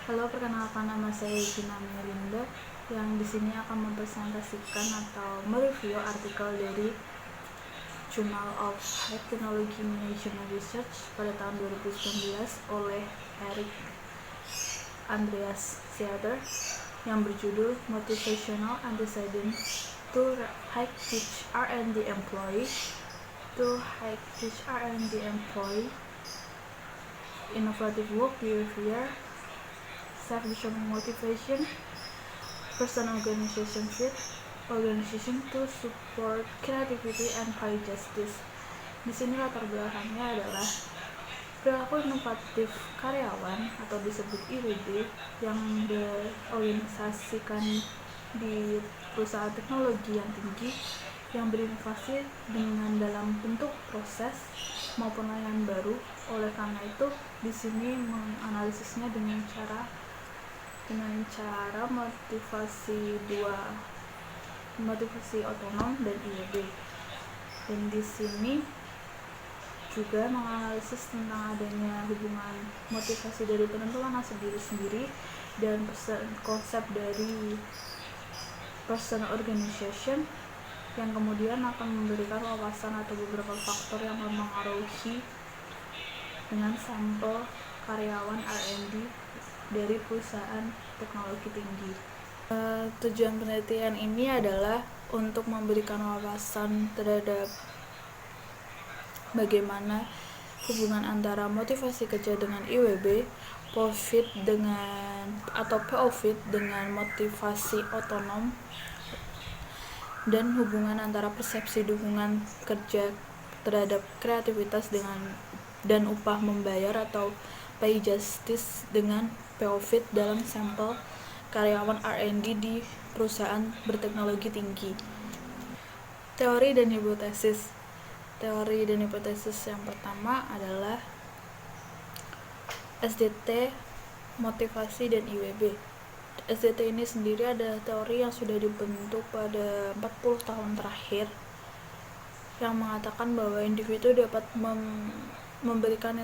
Halo, perkenalkan nama saya Gina Melinda yang di sini akan mempresentasikan atau mereview artikel dari Journal of High Technology Management Research pada tahun 2019 oleh Eric Andreas Seater yang berjudul Motivational Antecedents to High Teach R&D Employee Innovative Work Behavior, Self-Determined Motivation, Person-Organization Fit, Organization to Support Creativity and High Justice. Di sini latar belakangnya adalah perilaku inovatif karyawan atau disebut IWB yang diorganisasikan di perusahaan teknologi yang tinggi yang berinovasi dengan dalam bentuk proses maupun layanan baru. Oleh karena itu, di sini menganalisisnya dengan cara motivasi otonom dan IWB. Dan di sini juga menganalisis tentang adanya hubungan motivasi dari penentuan nasib diri sendiri dan konsep dari person organization yang kemudian akan memberikan wawasan atau beberapa faktor yang mempengaruhi dengan sampel karyawan R&D dari perusahaan teknologi tinggi. Tujuan penelitian ini adalah untuk memberikan wawasan terhadap bagaimana hubungan antara motivasi kerja dengan IWB, POFIT dengan motivasi otonom, dan hubungan antara persepsi dukungan kerja terhadap kreativitas dan upah membayar atau pay justice dengan POFIT dalam sampel karyawan R&D di perusahaan berteknologi tinggi. Teori dan hipotesis yang pertama adalah SDT, motivasi, dan IWB. SDT ini sendiri adalah teori yang sudah dibentuk pada 40 tahun terakhir yang mengatakan bahwa individu dapat memberikan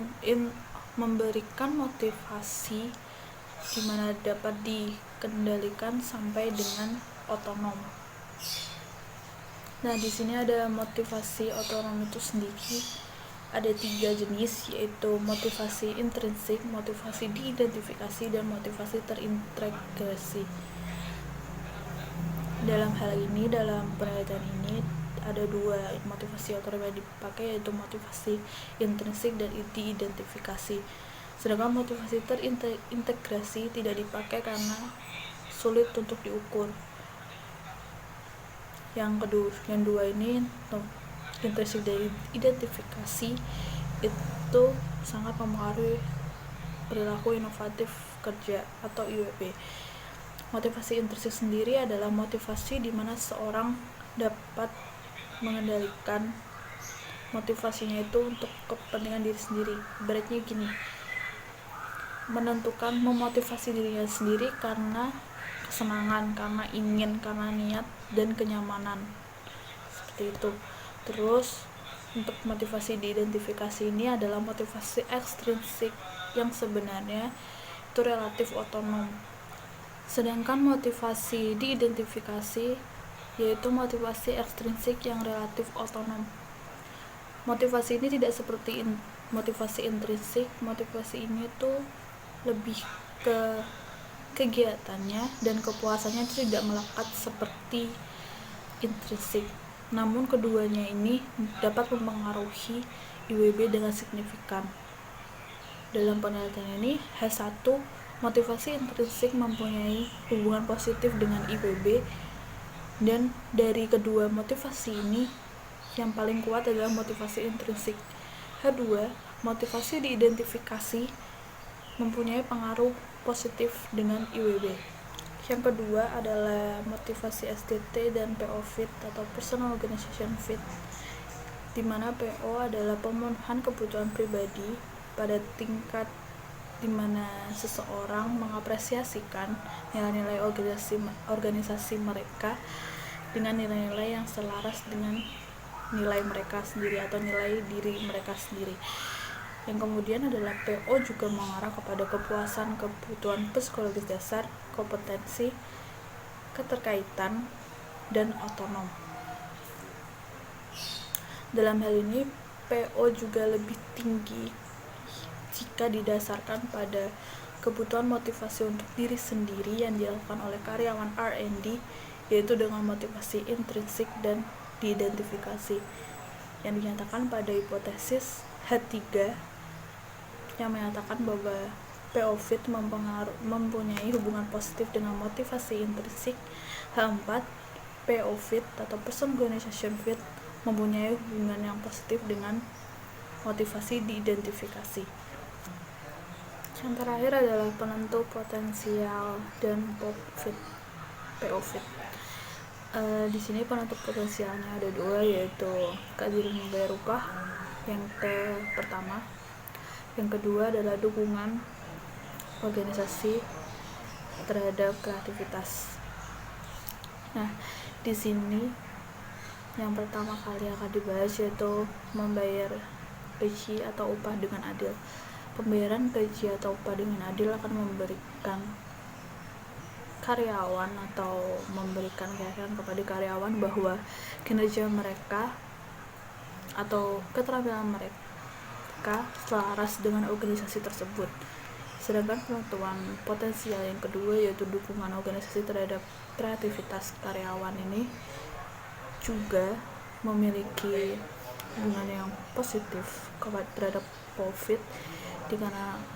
motivasi di mana dapat dikendalikan sampai dengan otonom. Nah, di sini ada motivasi otonom itu sendiri ada 3 jenis, yaitu motivasi intrinsik, motivasi diidentifikasi, dan motivasi terintegrasi. Dalam penelitian ini ada 2 motivasi otonom yang dipakai, yaitu motivasi intrinsik dan diidentifikasi. Sedangkan motivasi terintegrasi tidak dipakai karena sulit untuk diukur. Yang dua ini, intrinsik dan identifikasi, itu sangat mempengaruhi perilaku inovatif kerja atau IWB. Motivasi intrinsik sendiri adalah motivasi di mana seorang dapat mengendalikan motivasinya itu untuk kepentingan diri sendiri. Ibaratnya gini, memotivasi dirinya sendiri karena kesenangan, karena ingin, karena niat, dan kenyamanan, seperti itu. Terus untuk motivasi diidentifikasi ini adalah motivasi ekstrinsik yang sebenarnya itu relatif otonom. Sedangkan motivasi diidentifikasi yaitu motivasi ekstrinsik yang relatif otonom. Motivasi ini tidak seperti motivasi intrinsik. Motivasi ini tuh lebih ke kegiatannya dan kepuasannya itu tidak melekat seperti intrinsik. Namun keduanya ini dapat mempengaruhi IWB dengan signifikan. Dalam penelitian ini, H1, motivasi intrinsik mempunyai hubungan positif dengan IWB, dan dari kedua motivasi ini yang paling kuat adalah motivasi intrinsik. H2, motivasi diidentifikasi mempunyai pengaruh positif dengan IWB. Yang kedua adalah motivasi SDT dan PO Fit atau Personal Organization Fit, di mana PO adalah pemenuhan kebutuhan pribadi pada tingkat di mana seseorang mengapresiasikan nilai-nilai organisasi mereka dengan nilai-nilai yang selaras dengan nilai mereka sendiri atau nilai diri mereka sendiri. Yang kemudian adalah PO juga mengarah kepada kepuasan kebutuhan psikologis dasar, kompetensi, keterkaitan, dan otonom. Dalam hal ini, PO juga lebih tinggi jika didasarkan pada kebutuhan motivasi untuk diri sendiri yang dilakukan oleh karyawan R&D, yaitu dengan motivasi intrinsik dan diidentifikasi, yang dinyatakan pada hipotesis H3 yang menyatakan bahwa PO fit mempunyai hubungan positif dengan motivasi intrinsik. H4, PO fit atau person organization fit mempunyai hubungan yang positif dengan motivasi diidentifikasi. Yang terakhir adalah penentu potensial dan PO fit. Di sini penentu potensialnya ada dua, yaitu keadilan membayar upah yang pertama. Yang kedua adalah dukungan organisasi terhadap kreativitas. Nah, di sini yang pertama kali akan dibahas yaitu membayar gaji atau upah dengan adil. Pembayaran gaji atau upah dengan adil akan memberikan karyawan atau memberikan keyakinan kepada karyawan bahwa kinerja mereka atau keterampilan mereka selaras dengan organisasi tersebut. Sedangkan penentuan potensial yang kedua yaitu dukungan organisasi terhadap kreativitas karyawan ini juga memiliki hubungan yang positif terhadap profit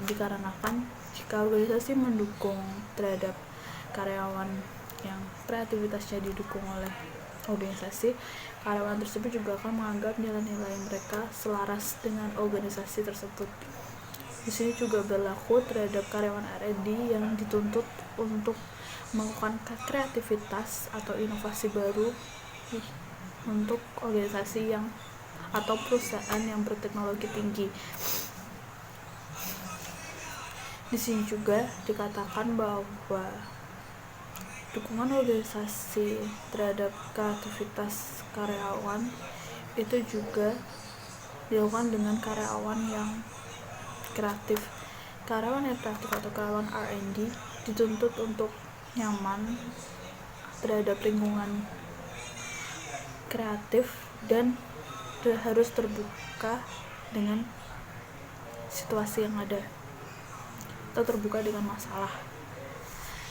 dikarenakan jika organisasi mendukung terhadap karyawan yang kreativitasnya didukung oleh organisasi, karyawan tersebut juga akan menganggap nilai-nilai mereka selaras dengan organisasi tersebut. Di sini juga berlaku terhadap karyawan R&D yang dituntut untuk melakukan kreativitas atau inovasi baru untuk organisasi yang atau perusahaan yang berteknologi tinggi. Di sini juga dikatakan bahwa dukungan organisasi terhadap kreativitas karyawan itu juga dilakukan dengan karyawan yang kreatif. Karyawan yang kreatif atau karyawan R&D dituntut untuk nyaman terhadap lingkungan kreatif dan harus terbuka dengan situasi yang ada atau terbuka dengan masalah.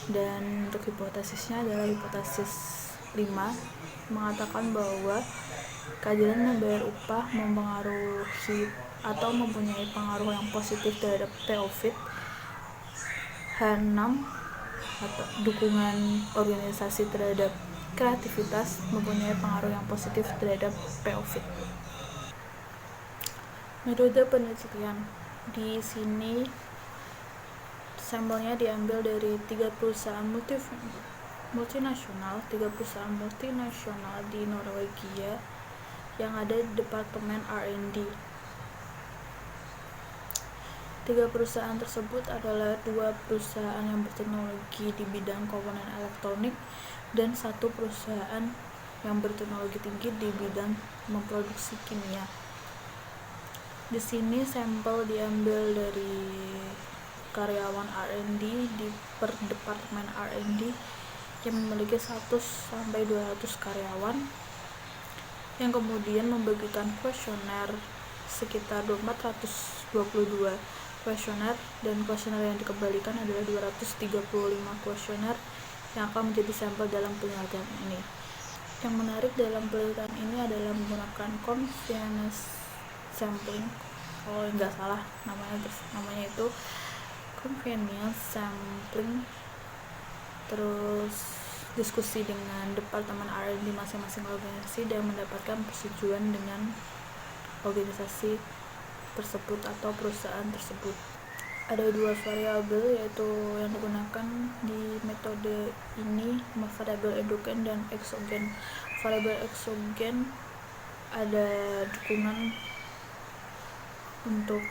Dan untuk hipotesisnya adalah hipotesis 5 mengatakan bahwa keadilan membayar upah mempengaruhi atau mempunyai pengaruh yang positif terhadap PO fit. H6 atau dukungan organisasi terhadap kreativitas mempunyai pengaruh yang positif terhadap PO fit. Metode penelitian di sini sampelnya diambil dari 3 perusahaan multinasional di Norwegia yang ada di Departemen R&D. 3 perusahaan tersebut adalah 2 perusahaan yang berteknologi di bidang komponen elektronik dan 1 perusahaan yang berteknologi tinggi di bidang memproduksi kimia. Di sini sampel diambil dari karyawan R&D di Departemen R&D yang memiliki 100-200 karyawan, yang kemudian membagikan kuesioner sekitar 422 kuesioner, dan kuesioner yang dikembalikan adalah 235 kuesioner yang akan menjadi sampel dalam penelitian ini. Yang menarik dalam penelitian ini adalah menggunakan convenience sampling, kalau nggak salah namanya itu convenience sampling, terus diskusi dengan departemen R&D masing-masing organisasi dan mendapatkan persetujuan dengan organisasi tersebut atau perusahaan tersebut. Ada 2 variabel yaitu yang digunakan di metode ini, variabel endogen dan eksogen. Variabel eksogen ada dukungan untuk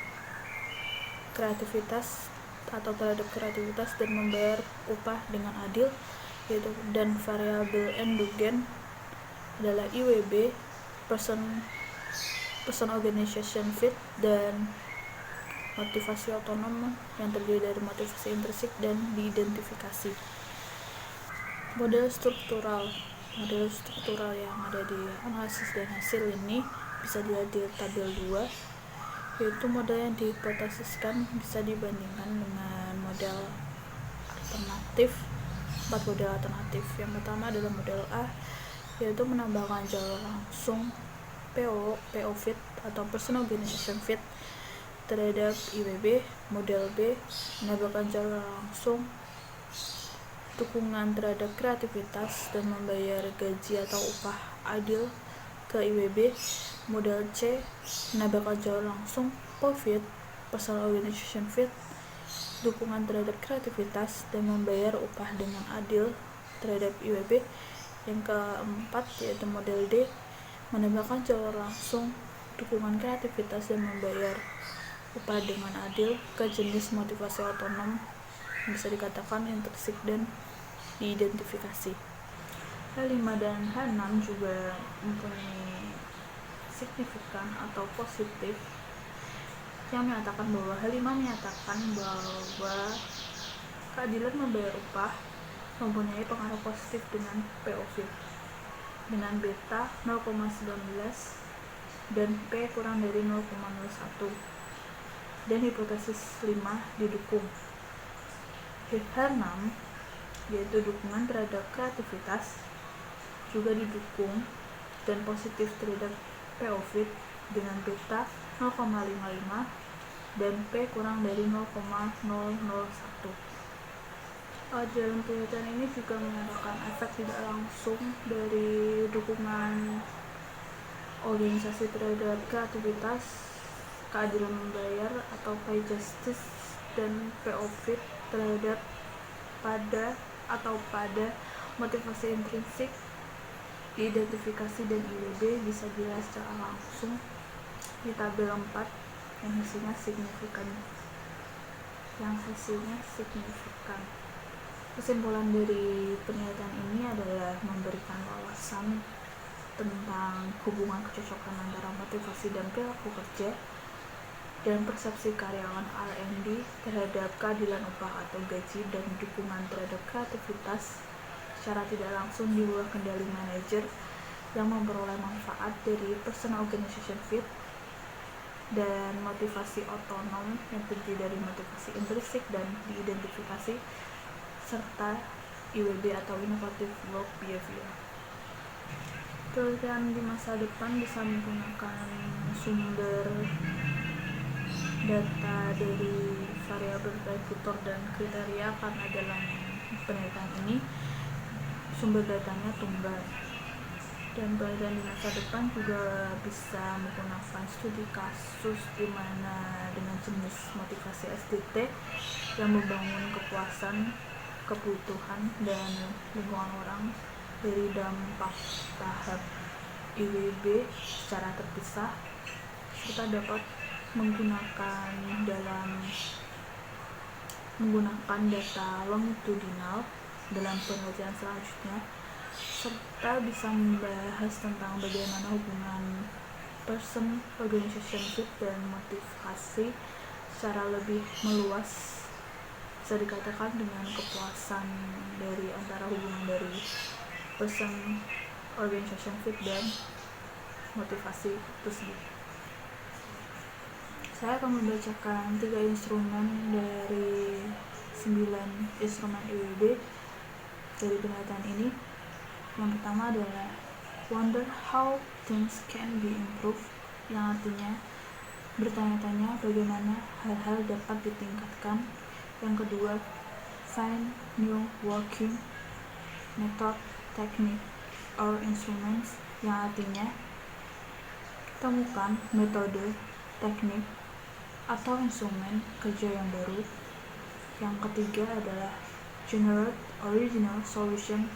kreativitas atau terhadap kreativitas dan membayar upah dengan adil, yaitu, dan variabel endogen adalah IWB, person organization fit, dan motivasi otonom yang terdiri dari motivasi intrinsik dan diidentifikasi. Model struktural yang ada di analisis dan hasil ini bisa dilihat di tabel 2, yaitu model yang dihipotesiskan bisa dibandingkan dengan model alternatif. 4 model alternatif. Yang pertama adalah model A, yaitu menambahkan jalur langsung PO fit atau Person Organization Fit terhadap IWB. Model B, menambahkan jalur langsung dukungan terhadap kreativitas dan membayar gaji atau upah adil ke IWB. Model C, menambahkan jalur langsung PO-Fit, Personal Organization Fit, dukungan terhadap kreativitas dan membayar upah dengan adil terhadap IWB. Yang keempat yaitu model D, menambahkan jalur langsung dukungan kreativitas dan membayar upah dengan adil ke jenis motivasi otonom yang bisa dikatakan intrinsik dan diidentifikasi. H5 dan H6 juga mempunyai signifikan atau positif yang menyatakan bahwa H5 menyatakan bahwa keadilan membayar upah mempunyai pengaruh positif dengan PO-Fit dengan beta 0,19 dan P kurang dari 0,01, dan hipotesis 5 didukung. H6 yaitu dukungan terhadap kreativitas juga didukung dan positif terhadap PO-Fit dengan beta 0,55 dan P kurang dari 0,001. Dalam penelitian ini juga menyatakan efek tidak langsung dari dukungan organisasi terhadap kreativitas, keadilan membayar atau pay justice, dan PO-Fit terhadap pada motivasi intrinsik, diidentifikasi, dan IWB bisa dilihat secara langsung di tabel 4 yang hasilnya signifikan. Kesimpulan dari penelitian ini adalah memberikan wawasan tentang hubungan kecocokan antara motivasi dan perilaku kerja dan persepsi karyawan R&D terhadap keadilan upah atau gaji dan dukungan terhadap kreativitas secara tidak langsung di luar kendali manajer yang memperoleh manfaat dari Personal Organization Fit dan motivasi otonom yang terdiri dari motivasi intrinsik dan diidentifikasi serta IWB atau Innovative Work Behavior. Penelitian di masa depan bisa menggunakan sumber data dari variabel prediktor dan kriteria, karena dalam penelitian ini sumber datanya tunggal. Dan penelitian di masa depan juga bisa menggunakan studi kasus di mana dengan jenis motivasi SDT yang membangun kepuasan, kebutuhan, dan lingkungan orang dari dampak tahap IWB secara terpisah, serta dapat menggunakan data longitudinal dalam penelitian selanjutnya, serta bisa membahas tentang bagaimana hubungan Person Organization Fit dan motivasi secara lebih meluas bisa dikatakan dengan kepuasan dari antara hubungan dari Person Organization Fit dan motivasi tersebut. Saya akan membacakan 3 instrumen dari 9 instrumen IWB dari penelitian ini. Yang pertama adalah wonder how things can be improved, yang artinya bertanya-tanya bagaimana hal-hal dapat ditingkatkan. Yang kedua, find new working method, technique, or instruments, yang artinya temukan metode, teknik, atau instrumen kerja yang baru. Yang ketiga adalah generate original solution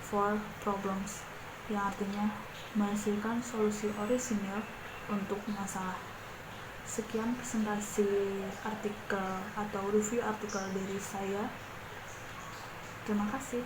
for problems, yang artinya menghasilkan solusi orisinil untuk masalah. Sekian presentasi artikel atau review artikel dari saya. Terima kasih.